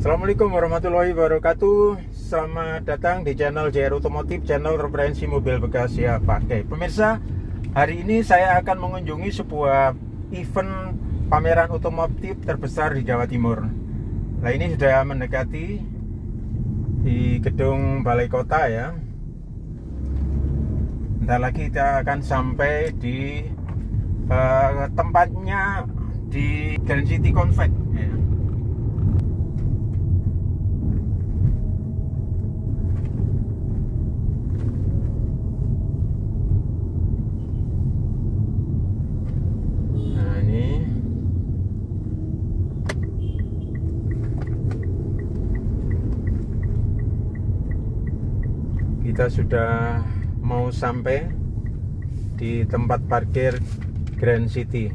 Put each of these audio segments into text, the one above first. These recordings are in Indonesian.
Assalamualaikum warahmatullahi wabarakatuh. Selamat datang di channel JR Otomotif, channel referensi mobil bekas siap pakai. Pemirsa, hari ini saya akan mengunjungi sebuah event pameran otomotif terbesar di Jawa Timur. Nah, ini sudah mendekati di gedung Balai Kota ya. Bentar lagi kita akan sampai di tempatnya di Grand City Convex ya. Kita sudah mau sampai di tempat parkir Grand City.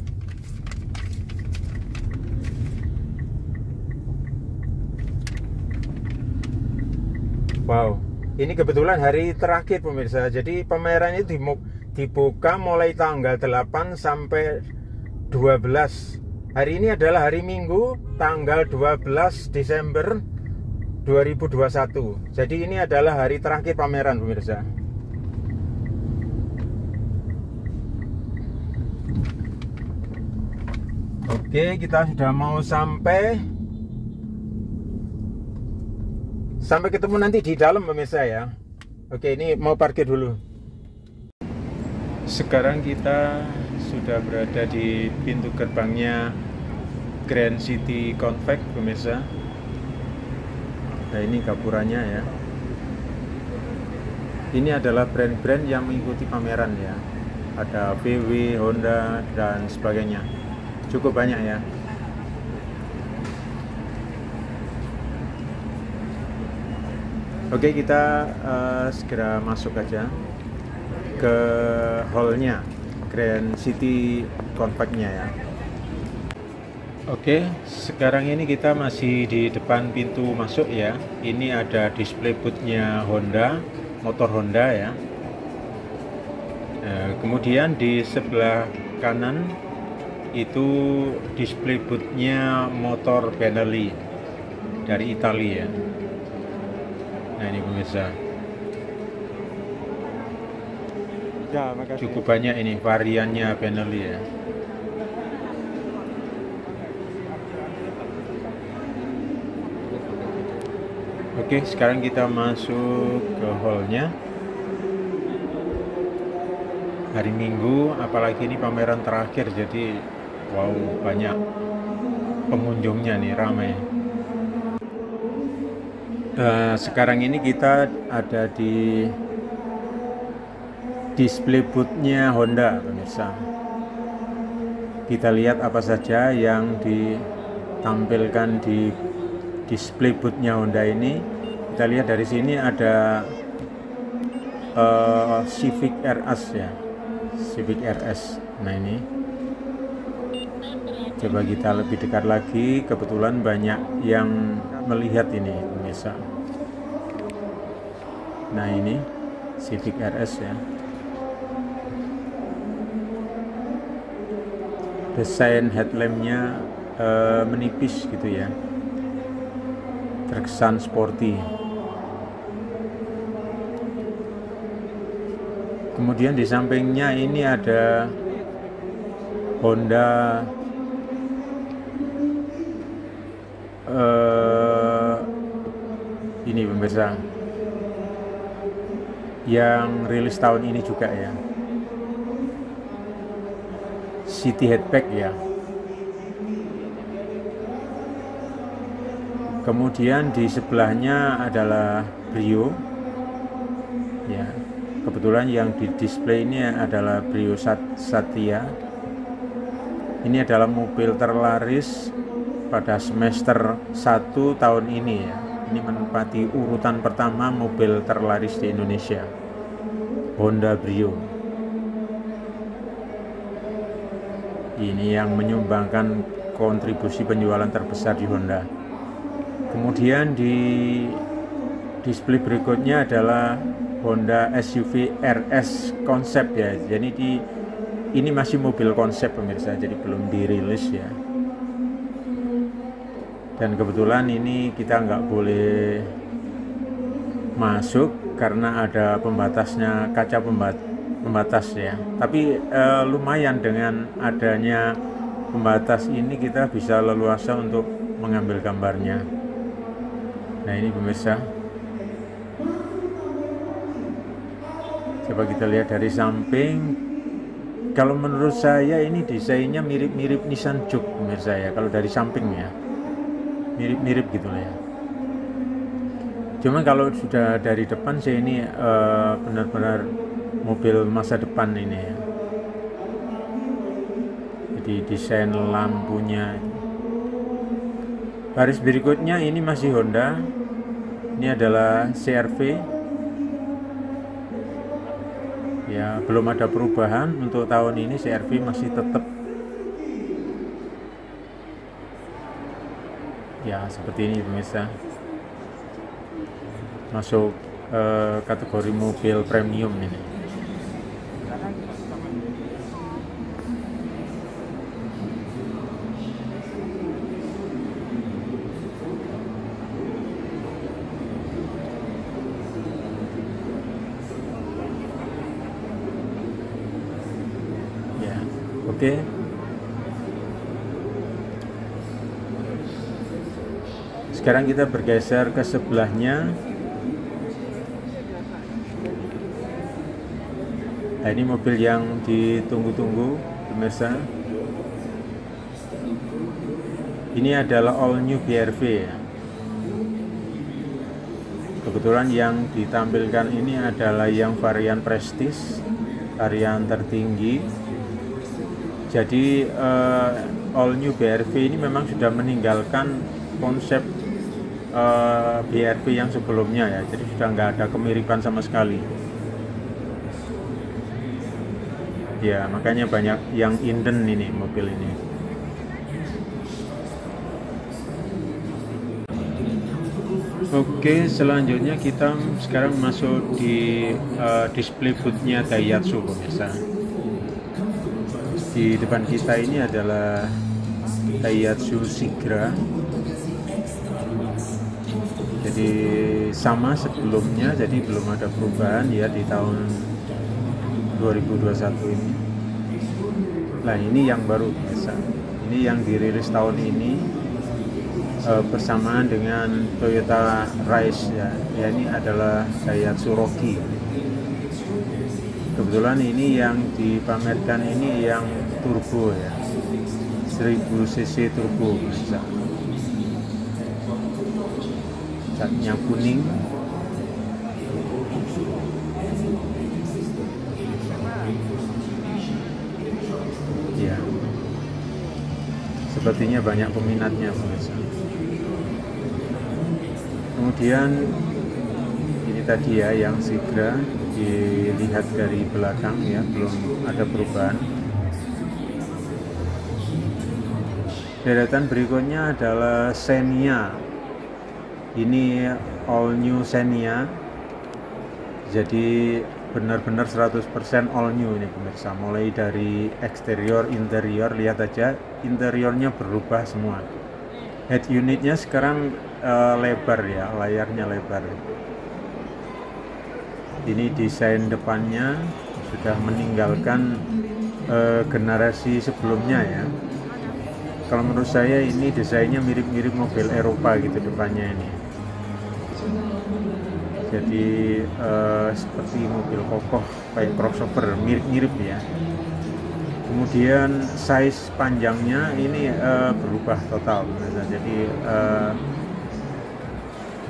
Wow, ini kebetulan hari terakhir pemirsa. Jadi pameran itu dibuka mulai tanggal 8 sampai 12. Hari ini adalah hari Minggu, tanggal 12 Desember 2021. Jadi ini adalah hari terakhir pameran pemirsa. Oke, kita sudah mau sampai ketemu nanti di dalam pemirsa ya. Oke, ini mau parkir dulu. Sekarang kita sudah berada di pintu gerbangnya Grand City Convex pemirsa. Nah, ini gapurannya ya. Ini adalah brand-brand yang mengikuti pameran ya. Ada VW, Honda, dan sebagainya. Cukup banyak ya. Oke, kita segera masuk aja ke hallnya Grand City Convex-nya ya. Oke, sekarang ini kita masih di depan pintu masuk ya. Ini ada display booth-nya Honda, motor Honda ya. Kemudian di sebelah kanan itu display booth-nya motor Benelli dari Italia ya. Nah, ini pemirsa. Ya, makasih. Cukup banyak ini variannya Benelli ya. Oke, sekarang kita masuk ke hallnya. Hari Minggu, apalagi ini pameran terakhir, jadi wow, banyak pengunjungnya nih, ramai. Sekarang ini kita ada di display booth-nya Honda pemirsa. Kita lihat apa saja yang ditampilkan di display booth-nya Honda ini. Kita lihat dari sini ada Civic RS ya, Civic RS. Nah, ini coba kita lebih dekat lagi. Kebetulan banyak yang melihat ini pemirsa. Nah, ini Civic RS ya. Desain headlampnya menipis gitu ya, terkesan sporty. Kemudian di sampingnya ini ada Honda ini pemirsa, yang rilis tahun ini juga ya, City Hatchback ya. Kemudian di sebelahnya adalah Brio ya. Kebetulan yang di display ini adalah Brio Satya. Ini adalah mobil terlaris pada semester 1 tahun ini ya. Ini menempati urutan pertama mobil terlaris di Indonesia, Honda Brio. Ini yang menyumbangkan kontribusi penjualan terbesar di Honda. Kemudian di display berikutnya adalah Honda SUV RS konsep ya. Jadi ini masih mobil konsep pemirsa, jadi belum dirilis ya. Dan kebetulan ini kita nggak boleh masuk karena ada pembatasnya, kaca pembatas ya. Tapi lumayan dengan adanya pembatas ini kita bisa leluasa untuk mengambil gambarnya. Nah ini pemirsa, coba kita lihat dari samping. Kalau menurut saya ini desainnya mirip-mirip Nissan Juke pemirsa ya, kalau dari samping ya, mirip-mirip gitu lah ya. Cuma kalau sudah dari depan sih ini benar-benar mobil masa depan ini ya. Jadi desain lampunya. Baris berikutnya ini masih Honda. Ini adalah CR-V. Ya, belum ada perubahan untuk tahun ini. CR-V masih tetap ya seperti ini pemirsa. Masuk kategori mobil premium ini. Ya, oke. Sekarang kita bergeser ke sebelahnya. Nah, ini mobil yang ditunggu-tunggu pemirsa. Ini adalah all new BRV ya. Kebetulan yang ditampilkan ini adalah yang varian Prestige, varian tertinggi. Jadi all new BRV ini memang sudah meninggalkan konsep BRV yang sebelumnya ya. Jadi sudah nggak ada kemiripan sama sekali. Ya, makanya banyak yang inden ini mobil ini. Oke, selanjutnya kita sekarang masuk di display booth-nya Daihatsu pemirsa. Di depan kita ini adalah Daihatsu Sigra. Jadi sama sebelumnya, jadi belum ada perubahan ya di tahun 2021 ini. Nah ini yang baru biasa. Ini yang dirilis tahun ini bersamaan dengan Toyota Rise ya. Ya ini adalah Daihatsu Rocky. Kebetulan ini yang dipamerkan ini yang turbo ya, 1000 cc turbo bisa. Catnya kuning. Ya, sepertinya banyak peminatnya pemirsa. Kemudian ini tadi ya yang Sigra, dilihat dari belakang ya, belum ada perubahan. Deretan berikutnya adalah Xenia. Ini all new Xenia. Jadi benar-benar 100% all new ini pemirsa. Mulai dari eksterior, interior, lihat aja interiornya berubah semua. Head unitnya sekarang lebar ya, layarnya lebar. Ini desain depannya sudah meninggalkan generasi sebelumnya ya. Kalau menurut saya ini desainnya mirip-mirip mobil Eropa gitu depannya ini. Jadi seperti mobil kokoh kayak crossover, mirip-mirip ya. Kemudian size panjangnya ini berubah total. Nah, jadi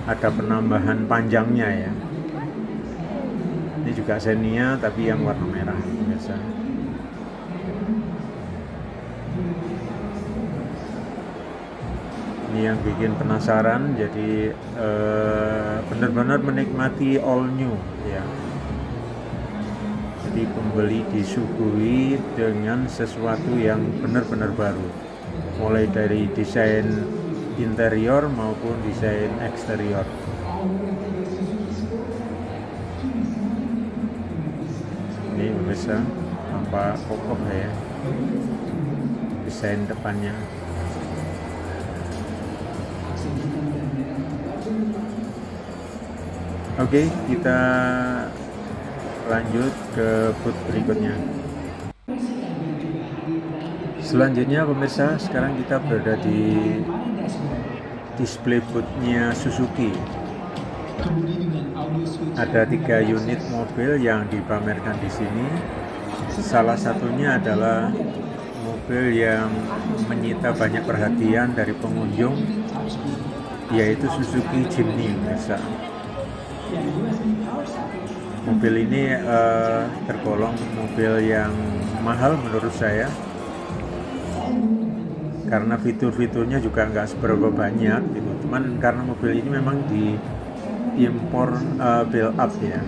ada penambahan panjangnya ya. Ini juga Xenia tapi yang warna merah biasa. Ini yang bikin penasaran, jadi benar-benar menikmati all new ya. Jadi pembeli disuguhi dengan sesuatu yang benar-benar baru, mulai dari desain interior maupun desain eksterior. Ini bisa tampak kokoh ya desain depannya. Oke, kita lanjut ke booth berikutnya. Selanjutnya pemirsa, sekarang kita berada di display booth-nya Suzuki. Ada 3 unit mobil yang dipamerkan di sini. Salah satunya adalah mobil yang menyita banyak perhatian dari pengunjung, yaitu Suzuki Jimny, pemirsa. Mobil ini tergolong mobil yang mahal menurut saya, karena fitur-fiturnya juga nggak seberapa banyak gitu. Cuman karena mobil ini memang diimpor build up ya,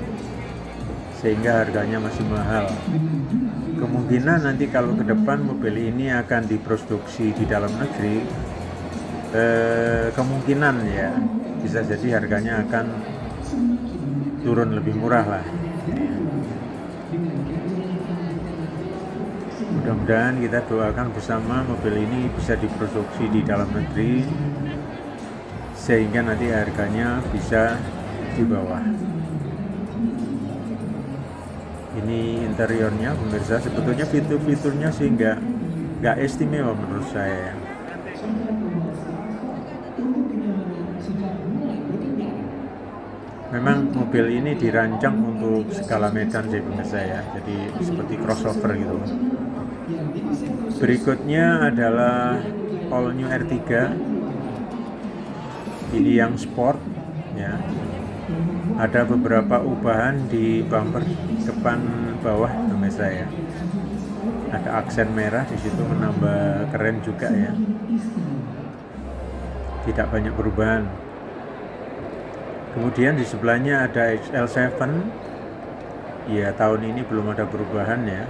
sehingga harganya masih mahal. Kemungkinan nanti kalau ke depan mobil ini akan diproduksi di dalam negeri, kemungkinan ya bisa jadi harganya akan turun lebih murah lah. Mudah-mudahan kita doakan bersama mobil ini bisa diproduksi di dalam negeri, sehingga nanti harganya bisa di bawah. Ini interiornya pemirsa, sebetulnya fitur-fiturnya sih nggak istimewa menurut saya. Memang mobil ini dirancang untuk skala medan sih pemirsa ya, jadi seperti crossover gitu. Berikutnya adalah all new R3. Ini yang sport ya. Ada beberapa ubahan di bumper depan bawah pemirsa ya. Ada aksen merah di situ, menambah keren juga ya. Tidak banyak perubahan. Kemudian di sebelahnya ada XL7. Ya, tahun ini belum ada perubahan ya.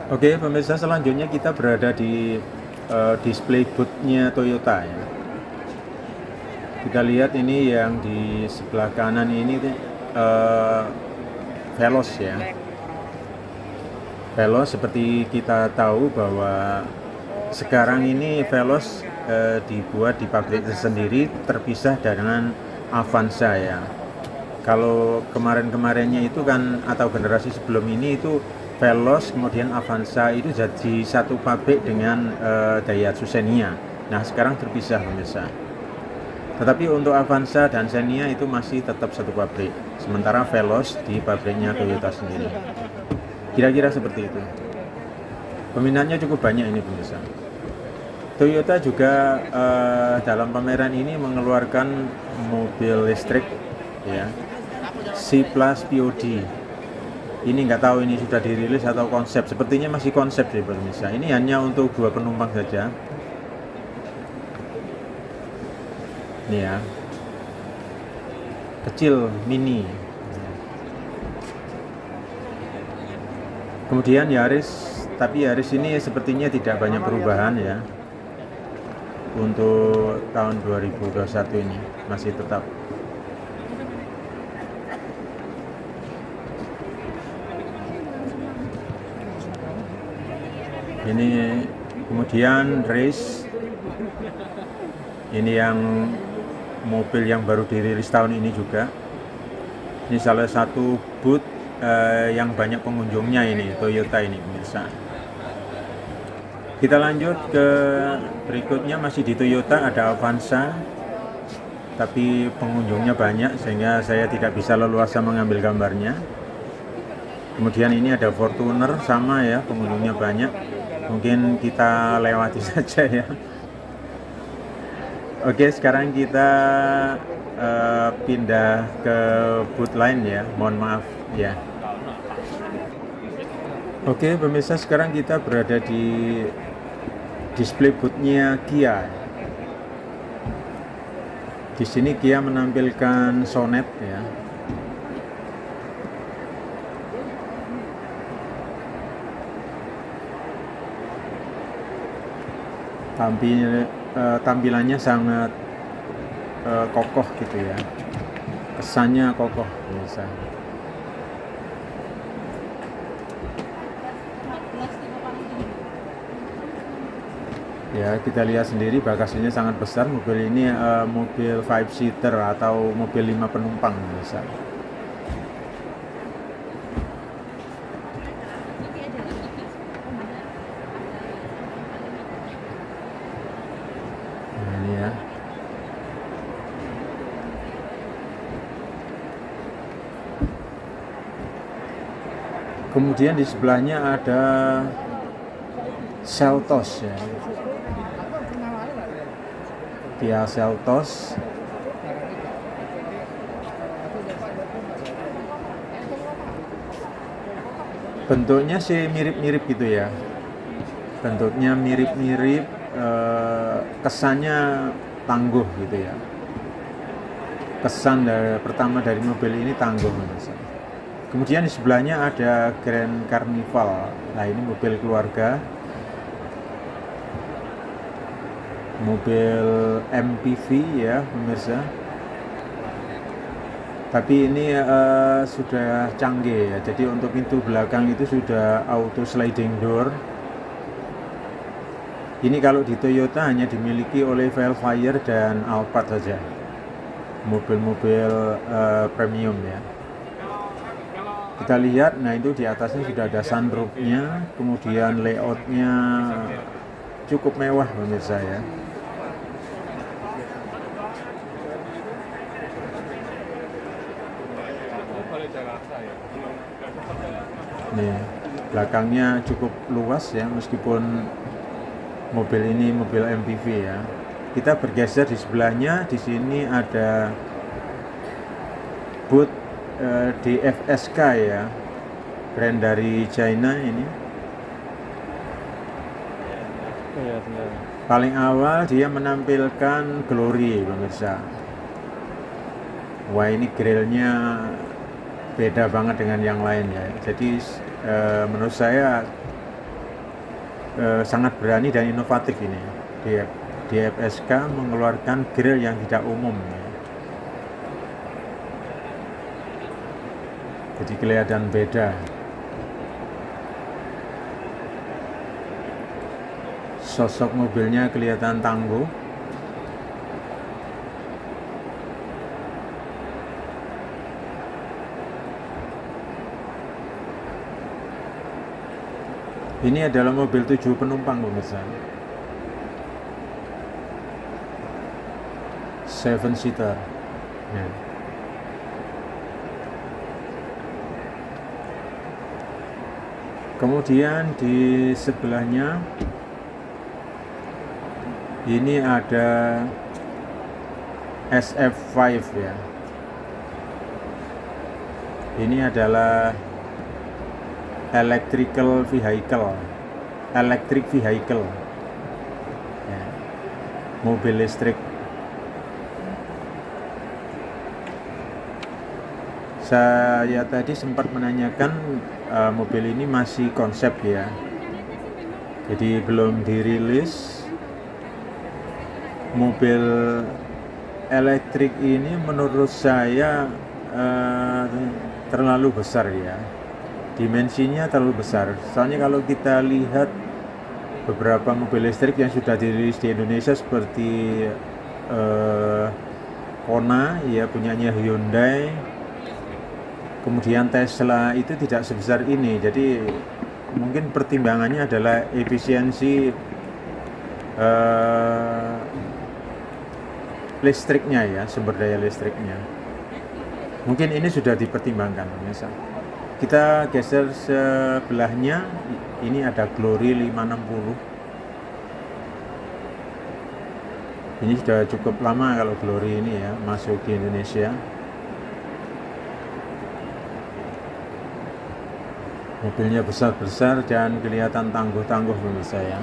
Oke pemirsa, selanjutnya kita berada di display booth-nya Toyota ya. Kita lihat ini yang di sebelah kanan ini Veloz ya. Veloz, seperti kita tahu bahwa sekarang ini Veloz dibuat di pabrik sendiri, terpisah dengan Avanza ya. Kalau kemarin-kemarinnya itu kan, atau generasi sebelum ini itu Veloz kemudian Avanza itu jadi satu pabrik dengan Daihatsu Xenia. Nah sekarang terpisah pemirsa. Tetapi untuk Avanza dan Xenia itu masih tetap satu pabrik, sementara Veloz di pabriknya Toyota sendiri. Kira-kira seperti itu. Peminatnya cukup banyak ini pemirsa. Toyota juga dalam pameran ini mengeluarkan mobil listrik ya, C+ POD. Ini nggak tahu ini sudah dirilis atau konsep. Sepertinya masih konsep sih pemirsa. Ini hanya untuk 2 penumpang saja. Ini ya, kecil, mini. Kemudian Yaris, tapi Yaris ini sepertinya tidak banyak perubahan ya. Untuk tahun 2021 ini masih tetap. Ini kemudian Race. Ini yang mobil yang baru dirilis tahun ini juga. Ini salah satu booth yang banyak pengunjungnya ini, Toyota ini pemirsa. Kita lanjut ke berikutnya, masih di Toyota, ada Avanza, tapi pengunjungnya banyak sehingga saya tidak bisa leluasa mengambil gambarnya. Kemudian ini ada Fortuner, sama ya, pengunjungnya banyak. Mungkin kita lewati saja ya. Oke, sekarang kita pindah ke booth lain ya, mohon maaf ya. Oke pemirsa, sekarang kita berada di display booth-nya Kia. Di sini Kia menampilkan Sonet ya. Tampilannya sangat kokoh gitu ya, kesannya kokoh biasa. Ya, kita lihat sendiri bagasinya sangat besar. Mobil ini mobil 5 seater atau mobil 5 penumpang misalnya. Nah, ini ya. Kemudian di sebelahnya ada Seltos ya. Kia Seltos. Bentuknya sih mirip-mirip gitu ya. Bentuknya mirip-mirip, kesannya tangguh gitu ya. Kesan pertama dari mobil ini tangguh. Kemudian di sebelahnya ada Grand Carnival. Nah, ini mobil keluarga, mobil MPV ya pemirsa. Tapi ini sudah canggih ya. Jadi untuk pintu belakang itu sudah auto sliding door. Ini kalau di Toyota hanya dimiliki oleh Velfire dan Alphard saja. Mobil-mobil premium ya. Kita lihat, nah itu di atasnya sudah ada sunroofnya, kemudian layoutnya cukup mewah pemirsa ya. Nih, belakangnya cukup luas ya, meskipun mobil ini mobil MPV ya. Kita bergeser di sebelahnya, di sini ada booth DFSK ya, brand dari China ini. Paling awal dia menampilkan Glory pemirsa. Wah, ini grillnya beda banget dengan yang lain ya. Jadi menurut saya sangat berani dan inovatif ini. DFSK mengeluarkan grill yang tidak umum ya. Jadi kelihatan beda. Sosok mobilnya kelihatan tangguh. Ini adalah mobil 7 penumpang pemirsa. 7 seater. Ya. Kemudian di sebelahnya ini ada SF5 ya. Ini adalah electric vehicle ya, mobil listrik. Saya tadi sempat menanyakan mobil ini masih konsep ya, jadi belum dirilis. Mobil elektrik ini menurut saya terlalu besar ya, dimensinya terlalu besar. Soalnya kalau kita lihat beberapa mobil listrik yang sudah dirilis di Indonesia seperti Kona ya, punyanya Hyundai, kemudian Tesla, itu tidak sebesar ini. Jadi mungkin pertimbangannya adalah efisiensi listriknya ya, sumber daya listriknya. Mungkin ini sudah dipertimbangkan misal. Kita geser sebelahnya, ini ada Glory 560. Ini sudah cukup lama kalau Glory ini ya masuk di Indonesia. Mobilnya besar-besar dan kelihatan tangguh-tangguh menurut saya.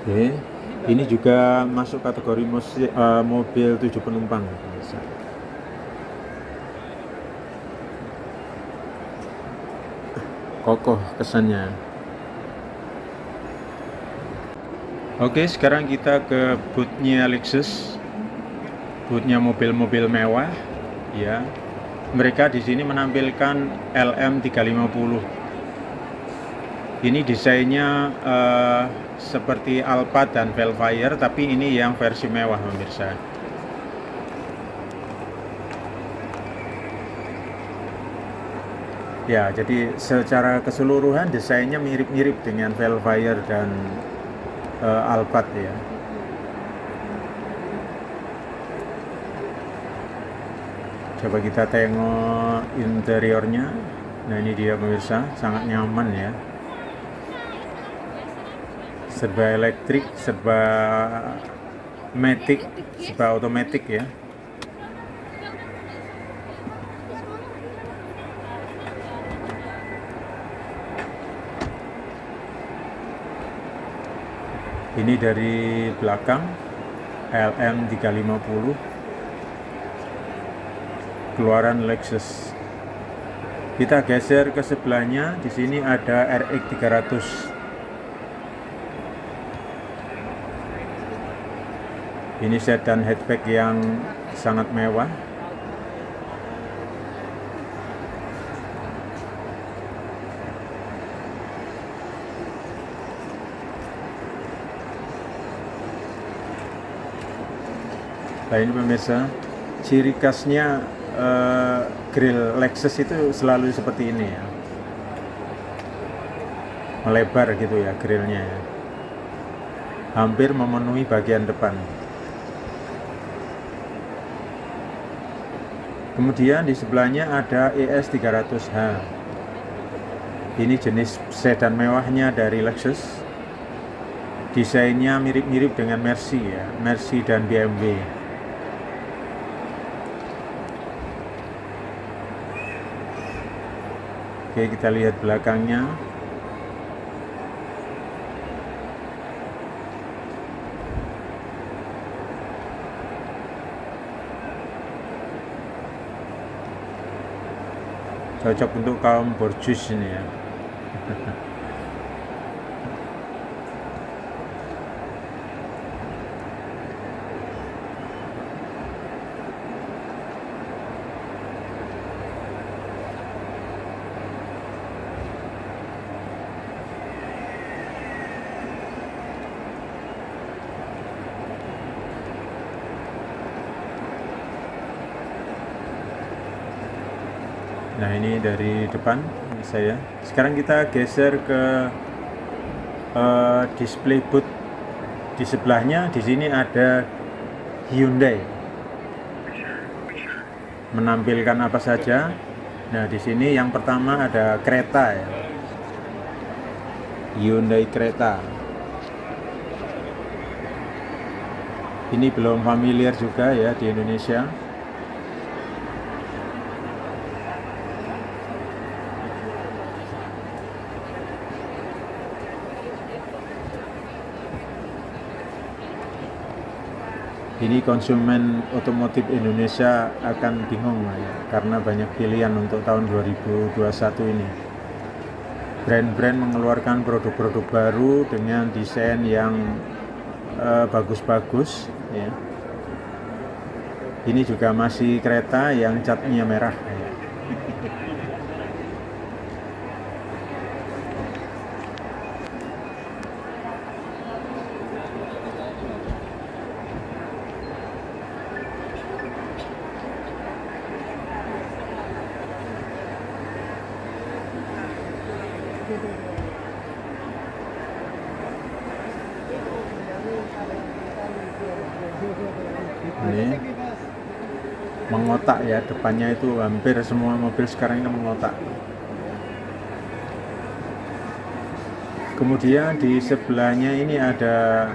Oke, ini juga masuk kategori mobil 7 penumpang. Kokoh kesannya. Oke, sekarang kita ke boothnya Lexus. Boothnya mobil-mobil mewah, ya. Mereka di sini menampilkan LM350. Ini desainnya seperti Alphard dan Velfire, tapi ini yang versi mewah, pemirsa. Ya, jadi secara keseluruhan desainnya mirip-mirip dengan Velfire dan Alphard ya. Coba kita tengok interiornya. Nah, ini dia pemirsa, sangat nyaman ya. Serba elektrik, serba matic, serba otomatis ya. Ini dari belakang LM350 keluaran Lexus. Kita geser ke sebelahnya. Di sini ada RX 300. Ini sedan hatchback yang sangat mewah. Nah, ini pemirsa, ciri khasnya grill Lexus itu selalu seperti ini ya, melebar gitu ya grillnya ya, hampir memenuhi bagian depan. Kemudian di sebelahnya ada ES 300H. Ini jenis sedan mewahnya dari Lexus. Desainnya mirip-mirip dengan Mercy ya, Mercy dan BMW. Oke, kita lihat belakangnya. Cocok untuk kaum borjuis ini ya. Nah, ini dari depan saya. Sekarang kita geser ke display booth. Di sebelahnya di sini ada Hyundai. Menampilkan apa saja? Nah, di sini yang pertama ada kereta ya. Hyundai Creta. Ini belum familiar juga ya di Indonesia. Ini konsumen otomotif Indonesia akan bingung ya, karena banyak pilihan untuk tahun 2021 ini. Brand-brand mengeluarkan produk-produk baru dengan desain yang bagus-bagus ya. Ini juga masih kereta yang catnya merah ya. Ini mengotak ya, depannya itu hampir semua mobil sekarang ini mengotak. Kemudian di sebelahnya ini ada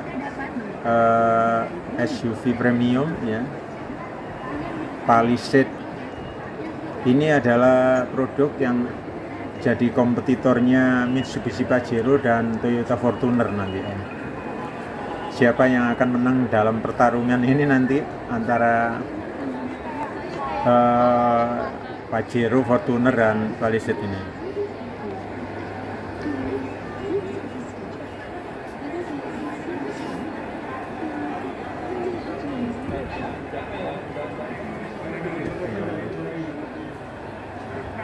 SUV premium ya, Palisade. Ini adalah produk yang jadi kompetitornya Mitsubishi Pajero dan Toyota Fortuner nanti ya. Siapa yang akan menang dalam pertarungan ini nanti antara Pajero, Fortuner dan Palisade ini.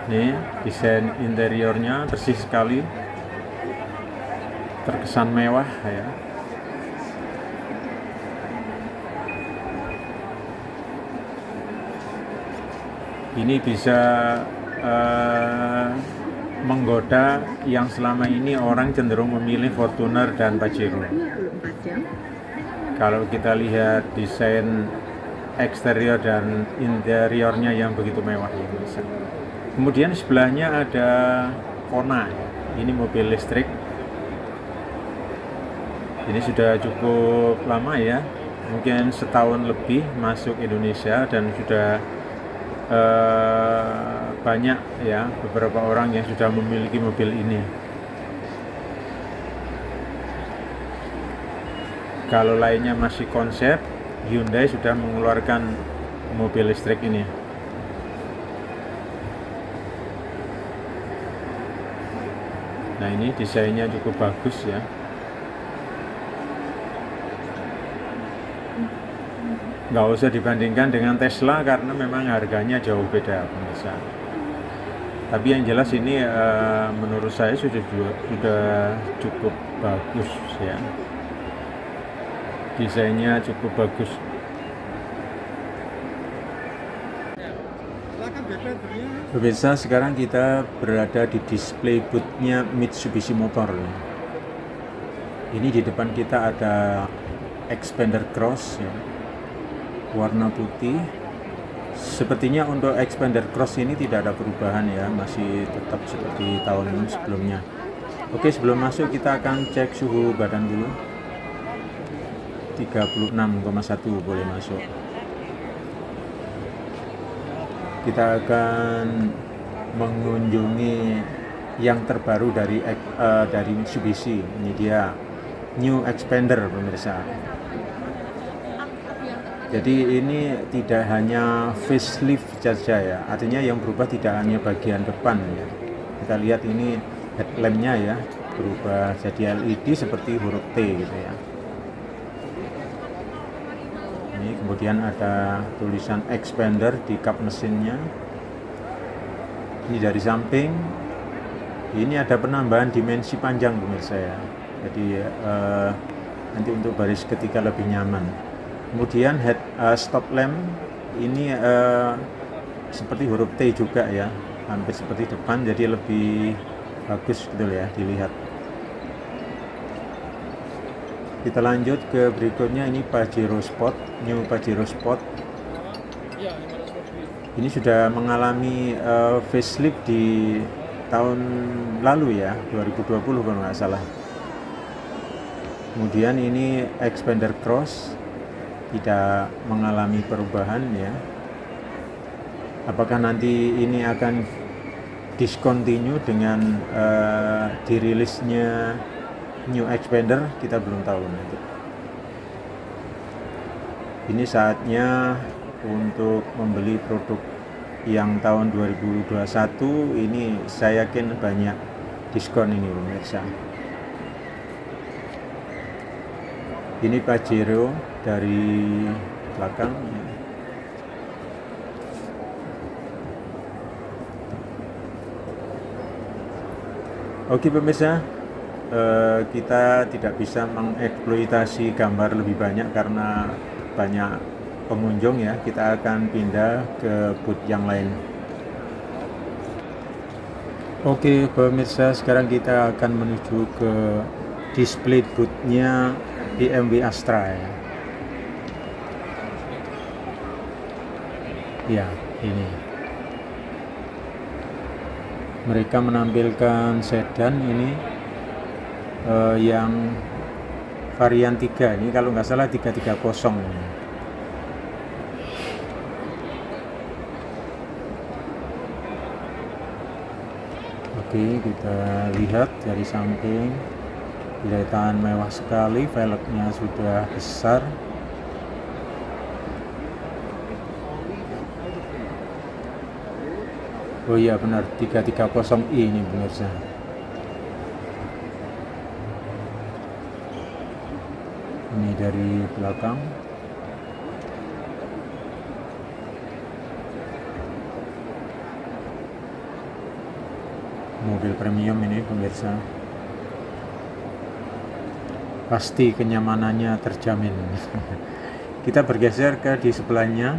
Nih desain interiornya bersih sekali, terkesan mewah ya. Ini bisa menggoda yang selama ini orang cenderung memilih Fortuner dan Pajero. Kalau kita lihat desain eksterior dan interiornya yang begitu mewah ini. Kemudian sebelahnya ada Kona, ini mobil listrik. Ini sudah cukup lama ya, mungkin setahun lebih masuk Indonesia dan sudah banyak ya beberapa orang yang sudah memiliki mobil ini. Kalau lainnya masih konsep, Hyundai sudah mengeluarkan mobil listrik ini. Nah, ini desainnya cukup bagus ya. Nggak usah dibandingkan dengan Tesla karena memang harganya jauh beda pemirsa. Tapi yang jelas ini menurut saya sudah cukup bagus ya. Desainnya cukup bagus. Pemirsa, sekarang kita berada di display booth-nya Mitsubishi Motor. Ini di depan kita ada Xpander Cross ya, warna putih. Sepertinya untuk Xpander Cross ini tidak ada perubahan ya, masih tetap seperti tahun sebelumnya. Oke, sebelum masuk kita akan cek suhu badan dulu. 36,1 boleh masuk. Kita akan mengunjungi yang terbaru dari Mitsubishi. Ini dia New Xpander pemirsa. Jadi ini tidak hanya facelift saja ya, artinya yang berubah tidak hanya bagian depan ya. Kita lihat ini headlampnya ya, berubah jadi LED seperti huruf T gitu ya. Ini kemudian ada tulisan Xpander di kap mesinnya. Ini dari samping. Ini ada penambahan dimensi panjang pemirsa ya. Jadi nanti untuk baris ketika lebih nyaman. Kemudian stop lamp ini seperti huruf T juga ya, hampir seperti depan, jadi lebih bagus gitu ya dilihat. Kita lanjut ke berikutnya, ini Pajero Sport, New Pajero Sport. Ini sudah mengalami facelift di tahun lalu ya, 2020 kalau nggak salah. Kemudian ini Xpander Cross tidak mengalami perubahan ya. Apakah nanti ini akan discontinue dengan dirilisnya New Xpander, kita belum tahu nanti. Ini saatnya untuk membeli produk yang tahun 2021 ini, saya yakin banyak diskon ini pemirsa. Ini Pajero dari belakang. Oke pemirsa, kita tidak bisa mengeksploitasi gambar lebih banyak karena banyak pengunjung ya. Kita akan pindah ke booth yang lain. Oke pemirsa, sekarang kita akan menuju ke display booth-nya BMW Astra ya. Ya, ini. Mereka menampilkan sedan ini yang varian 3, ini kalau nggak salah 330. Oke, kita lihat dari samping, kelihatan mewah sekali, velgnya sudah besar. Oh iya benar, 330i ini pemirsa. Ini dari belakang. mobil premium ini pemirsa, pasti kenyamanannya terjamin. Kita bergeser ke di sebelahnya.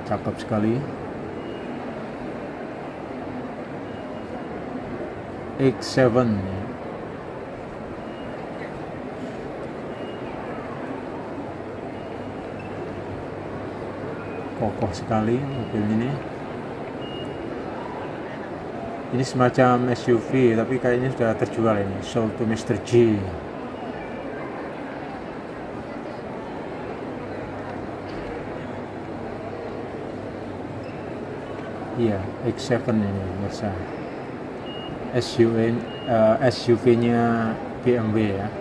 Cakep sekali. X7 kokoh sekali mobil ini. Ini semacam SUV tapi kayaknya sudah terjual ini, sold to Mr. G. Iya, X7 ini biasa. SUV-nya BMW ya.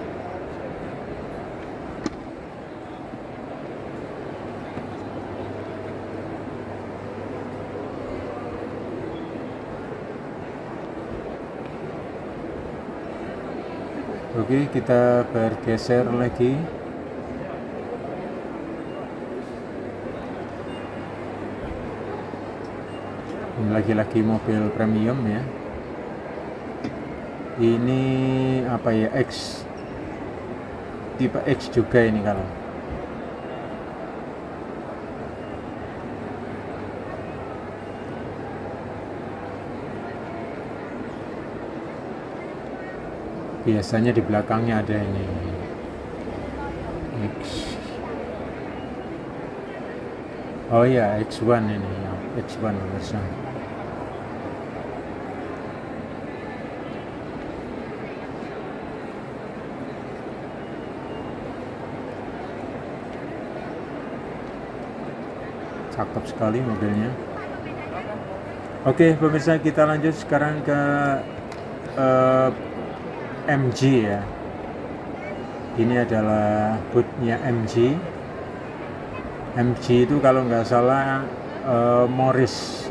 Oke, kita bergeser lagi. Ini lagi-lagi mobil premium ya. Ini apa ya, X, tipe X juga ini kalau. Biasanya di belakangnya ada ini X. Oh ya, X1 ini ya, X1 versi. Cakep sekali mobilnya. Oke pemirsa, kita lanjut sekarang ke MG ya. Ini adalah bootnya MG. MG itu kalau nggak salah Morris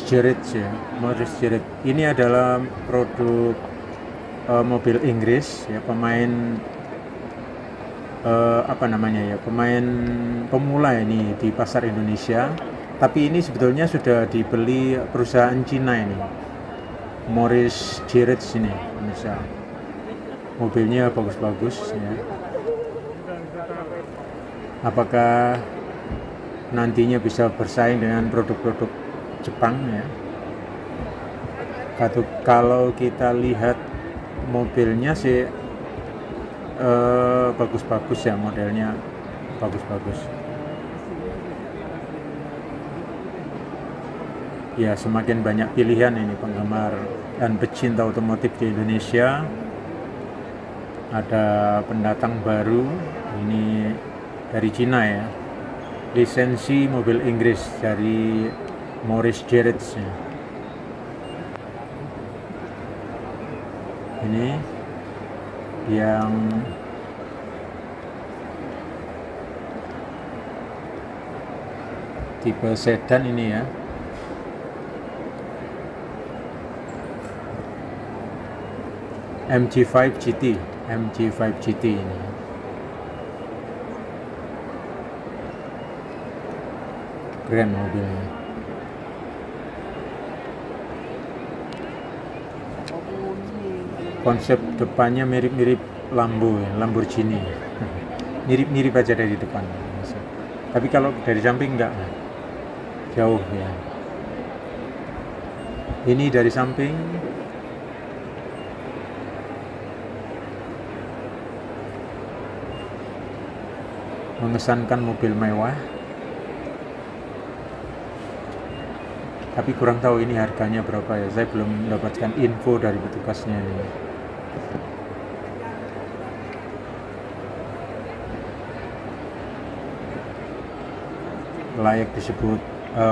Jared ya, Morris Jared. Ini adalah produk mobil Inggris ya, pemain apa namanya ya, pemain pemula ini di pasar Indonesia, tapi ini sebetulnya sudah dibeli perusahaan Cina ini, Morris Jared ini. Bisa, mobilnya bagus-bagus ya. Apakah nantinya bisa bersaing dengan produk-produk Jepang ya? Kalau kita lihat mobilnya sih bagus-bagus ya, modelnya bagus-bagus ya. Semakin banyak pilihan ini penggemar dan pecinta otomotif di Indonesia. Ada pendatang baru ini dari Cina ya, lisensi mobil Inggris dari Morris Jared ya. Ini yang tipe sedan ini ya. MG5 GT ini. Keren mobilnya. Konsep depannya mirip-mirip Lamborghini. Mirip-mirip aja dari depan. Tapi kalau dari samping enggak, jauh ya. Ini dari samping. Mengesankan mobil mewah. Tapi kurang tahu ini harganya berapa ya. Saya belum mendapatkan info dari petugasnya ini. Layak disebut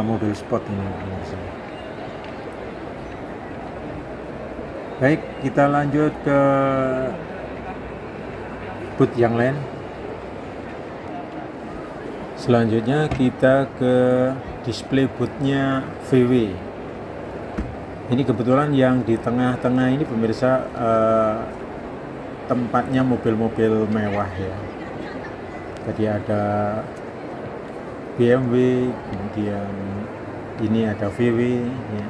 mobil sport ini. Baik, kita lanjut ke boot yang lain. Selanjutnya kita ke display bootnya VW. Ini kebetulan yang di tengah-tengah ini pemirsa tempatnya mobil-mobil mewah ya. Jadi ada BMW, kemudian ini ada VW ya.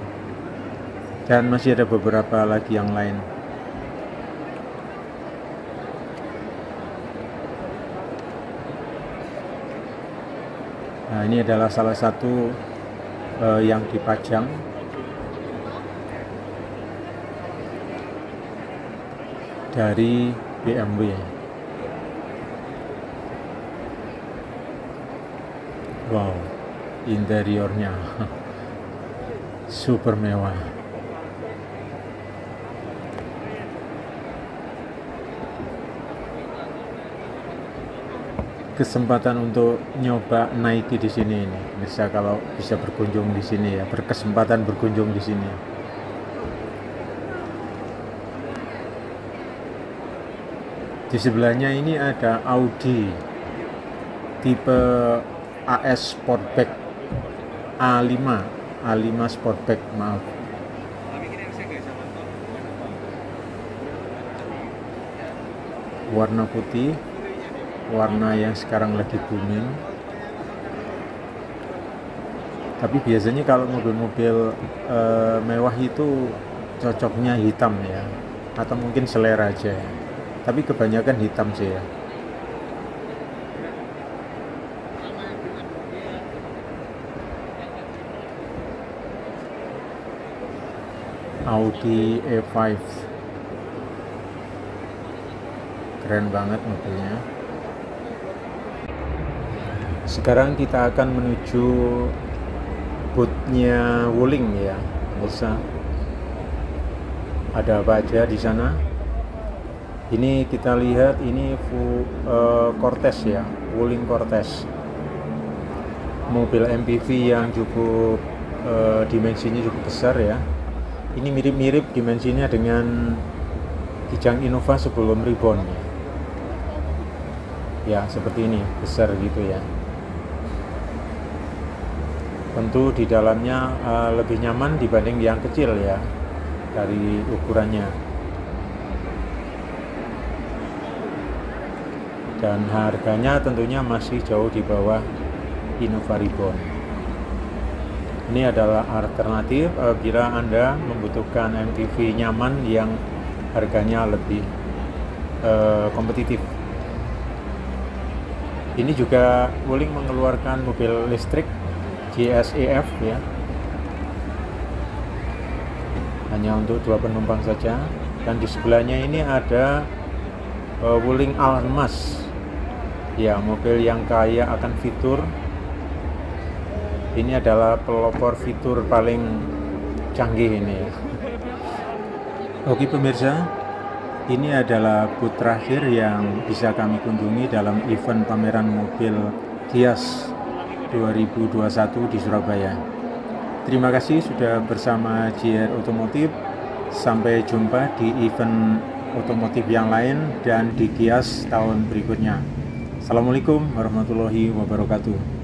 Dan masih ada beberapa lagi yang lain. Nah, ini adalah salah satu yang dipajang. Dari BMW. Wow, interiornya super mewah. Kesempatan untuk nyoba Nike di sini ini, bisa kalau bisa berkunjung di sini ya, berkesempatan berkunjung di sini. Di sebelahnya ini ada Audi tipe AS Sportback A5 Sportback, maaf. Warna putih, warna yang sekarang lagi booming. Tapi biasanya kalau mobil-mobil mewah itu cocoknya hitam ya, atau mungkin selera aja ya. Tapi kebanyakan hitam sih ya. Audi A5, keren banget mobilnya. Sekarang kita akan menuju boothnya Wuling ya, bisa. Ada apa aja di sana? Ini kita lihat, ini Cortez ya, Wuling Cortez, mobil MPV yang cukup dimensinya cukup besar ya. Ini mirip-mirip dimensinya dengan Kijang Innova sebelum Reborn ya. Ya seperti ini, besar gitu ya. Tentu di dalamnya lebih nyaman dibanding yang kecil ya, dari ukurannya. Dan harganya tentunya masih jauh di bawah Innova Reborn. Ini adalah alternatif bila Anda membutuhkan MPV nyaman yang harganya lebih kompetitif. Ini juga Wuling mengeluarkan mobil listrik GSEF ya, hanya untuk 2 penumpang saja. Dan di sebelahnya ini ada Wuling Almas ya, mobil yang kaya akan fitur. Ini adalah pelopor fitur paling canggih ini ya. Oke pemirsa, ini adalah booth terakhir yang bisa kami kunjungi dalam event pameran mobil Gias 2021 di Surabaya. Terima kasih sudah bersama JR Otomotif. Sampai jumpa di event otomotif yang lain dan di Gias tahun berikutnya. Assalamualaikum warahmatullahi wabarakatuh.